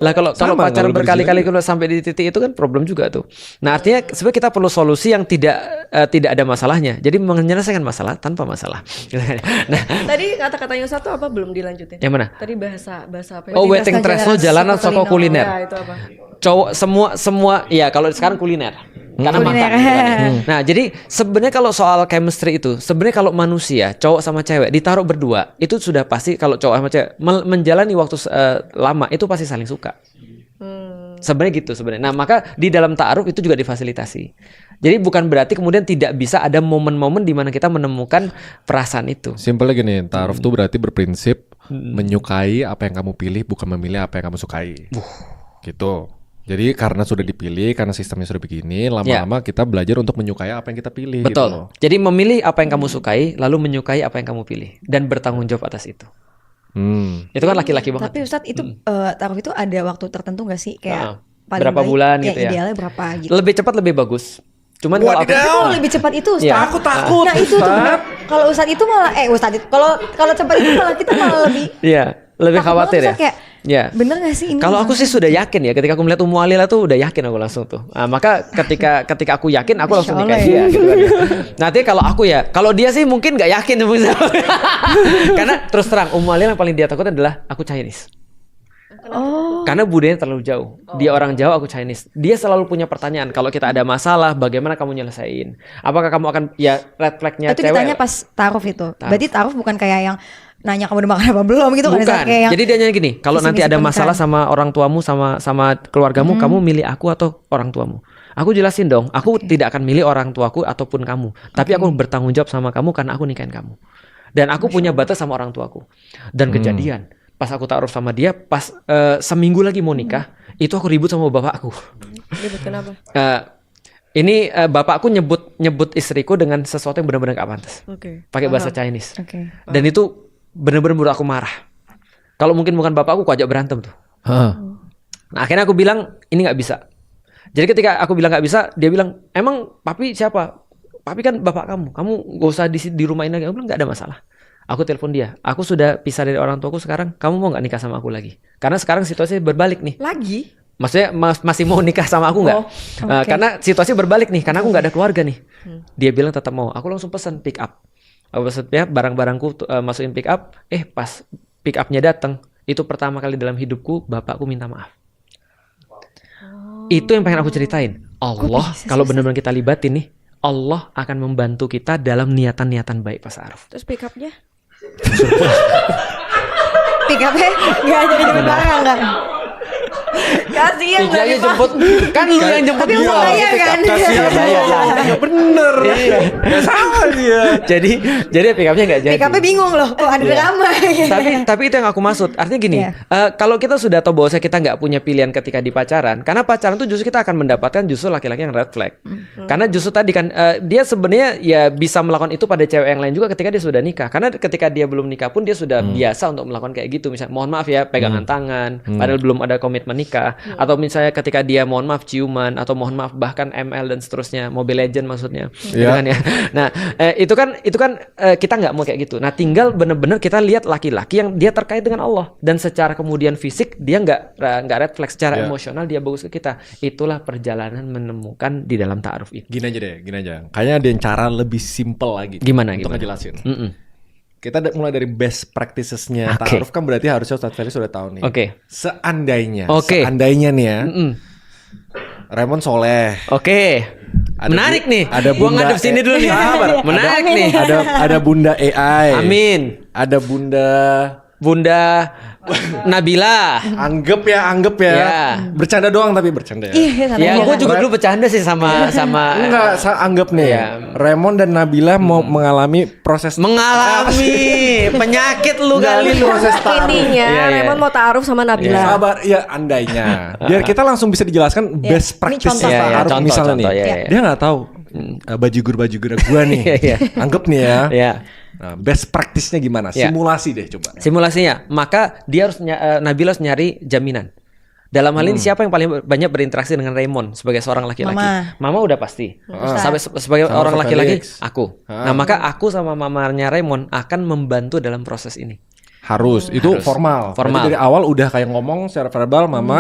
Lah kalau Sama, pacaran kalau berkali-kali berjalan. kalau sampai di titik itu kan problem juga tuh. Nah, artinya sebenarnya kita perlu solusi yang tidak ada masalahnya. Jadi menyelesaikan masalah tanpa masalah. Nah, Tadi kata-katanya satu apa belum dilanjutin? yang mana? Tadi bahasa apa? Oh, wedding dress lo jalanan soko kuliner. Ya, itu apa? Cowok semua ya kalau sekarang kuliner. Karena Kuliner. makan gitu kan. Nah, jadi sebenarnya kalau soal chemistry itu, sebenarnya kalau manusia, cowok sama cewek ditaruh berdua, itu sudah pasti kalau cowok sama cewek menjalani waktu lama itu pasti saling suka. Sebenarnya gitu sebenarnya. Nah, maka di dalam ta'aruf itu juga difasilitasi. Jadi bukan berarti kemudian tidak bisa ada momen-momen di mana kita menemukan perasaan itu. Simpelnya gini, ta'aruf tuh berarti berprinsip menyukai apa yang kamu pilih, bukan memilih apa yang kamu sukai. Gitu. Jadi karena sudah dipilih, karena sistemnya sudah begini, lama-lama kita belajar untuk menyukai apa yang kita pilih. Betul. Gitu loh. Jadi memilih apa yang kamu sukai, lalu menyukai apa yang kamu pilih dan bertanggung jawab atas itu. Itu kan laki-laki banget. Tapi Ustadz itu ta'aruf itu ada waktu tertentu nggak sih? Kayak berapa bulan gitu ya? Idealnya berapa gitu? Lebih cepat lebih bagus. Cuman kalau aku Tapi kalau lebih cepat itu Ustadz. Iya. Aku takut. Nah itu tuh kalau Ustadz itu malah Ustadz itu kalau cepat itu malah kita malah lebih Iya, lebih takut khawatir banget, ya. Ustadz, kayak, Ya. bener gak sih ini? Kalau aku sih sudah yakin ya, ketika aku melihat Ummu Alila tuh udah yakin aku langsung tuh. Nah, maka ketika aku yakin aku langsung Masya nikahin Allah, dia gitu kan. Nanti kalau aku ya, kalau dia sih mungkin nggak yakin karena terus terang Ummu Alila yang paling dia takut adalah aku Chinese. Oh. Karena budayanya terlalu jauh. Dia orang Jawa, aku Chinese. Dia selalu punya pertanyaan, kalau kita ada masalah, bagaimana kamu nyelesain? Apakah kamu akan ya red flagnya Itu cewek? ditanya pas ta'aruf itu. Berarti ta'aruf bukan kayak yang nanya kamu udah makan apa belum gitu kan? Bukan. Kayak yang Jadi dia nanya gini, kalau nanti visi-misi ada masalah pernikahan. sama orang tuamu sama keluargamu, kamu milih aku atau orang tuamu? Aku jelasin dong, aku tidak akan milih orang tuaku ataupun kamu, tapi aku bertanggung jawab sama kamu karena aku nikahin kamu. Dan aku punya batas sama orang tuaku. Dan kejadian, pas aku ta'aruf sama dia, pas seminggu lagi mau nikah, itu aku ribut sama bapakku. Ribut kenapa? Ini bapakku nyebut istriku dengan sesuatu yang benar-benar gak pantas. Oke. Pakai bahasa Chinese. Oke. Dan itu benar-benar membuat aku marah. Kalau mungkin bukan bapakku, aku ajak berantem tuh. Nah, akhirnya aku bilang ini nggak bisa. Jadi ketika aku bilang nggak bisa, dia bilang emang papi siapa? Papi kan bapak kamu. Kamu gak usah di rumah ini lagi. Aku bilang nggak ada masalah. Aku telepon dia. Aku sudah pisah dari orang tuaku sekarang. Kamu mau nggak nikah sama aku lagi? Karena sekarang situasi berbalik nih. Lagi? Maksudnya masih mau nikah sama aku nggak? Karena situasi berbalik nih. Karena aku nggak ada keluarga nih. Dia bilang tetap mau. Aku langsung pesan pick up. Aku pesan pick up, barang-barangku masukin pick up. Pas pick upnya datang, itu pertama kali dalam hidupku bapakku minta maaf. Itu yang pengen aku ceritain. Allah kalau benar-benar kita libatin nih, Allah akan membantu kita dalam niatan-niatan baik pas ta'aruf. Terus pick up-nya? Pick up-nya nggak jadi jemput barang kan? Kasian Ijanya jemput, kan lu yang jemput Tapi langsung gua. bayar kan? Kasihan bayar lah. Ya bener. Iya. Sama dia. Jadi pick up-nya nggak jadi. Pick up-nya bingung loh, kok ada drama. Tapi itu yang aku maksud. Artinya gini, Iya. kalau kita sudah tahu bahwa kita nggak punya pilihan ketika di pacaran, karena pacaran tuh justru kita akan mendapatkan justru laki-laki yang red flag. Karena justru tadi kan dia sebenarnya ya bisa melakukan itu pada cewek yang lain juga ketika dia sudah nikah. Karena ketika dia belum nikah pun dia sudah biasa untuk melakukan kayak gitu. Misalnya mohon maaf ya pegangan tangan, padahal belum ada komitmen nikah. Atau misalnya ketika dia mohon maaf ciuman, atau mohon maaf bahkan ML dan seterusnya, Mobile Legend maksudnya. Gitu kan ya. Nah itu kan kita nggak mau kayak gitu. Nah tinggal bener-bener kita lihat laki-laki yang dia terkait dengan Allah, dan secara kemudian fisik dia nggak red flag, secara emosional dia bagus ke kita. Itulah perjalanan menemukan di dalam ta'aruf itu. Gini aja. Kayaknya ada yang cara lebih simple lagi. Gimana? Untuk ngejelasin. Kita mulai dari best practices-nya Oke. ta'aruf kan berarti harusnya Ustadz Ferry sudah tahu nih. Oke. Seandainya nih ya, Raymond soleh. Oke. Menarik nih. Ada Gua Bunda ngadep sini dulu nih. Sabar. Menarik nih. Ada Bunda AI. Amin. Ada Bunda Nabila. Anggap ya. Ya. Bercanda doang tapi bercanda ya. Iya, Ya, santai gue aja. juga dulu bercanda sih sama Enggak, anggap nih Iya. Raymond dan Nabila mau mengalami proses mengalami penyakit lu Enggak, kali ini lu. proses ta'aruf. Intinya Iya, iya. Raymond mau ta'aruf sama Nabila. Sabar, ya andainya. Biar kita langsung bisa dijelaskan best Ini practice contoh. Iya, iya, ta'aruf contoh, misalnya contoh, nih. iya, iya. Dia nggak tahu baju gur gua nih. Iya, iya. Anggap nih ya. Ya. Nah, best practice-nya gimana? Iya. Simulasi deh coba. Simulasinya, maka dia harus Nabila harus nyari jaminan. Dalam hal ini siapa yang paling banyak berinteraksi dengan Raymond sebagai seorang laki-laki? Mama udah pasti. Sampai sebagai Sama orang Pak laki-laki, Felix. aku. Nah, maka aku sama mamanya Raymond akan membantu dalam proses ini. Harus. Itu Harus. formal. Formal. Berarti dari awal udah kayak ngomong secara verbal, Mama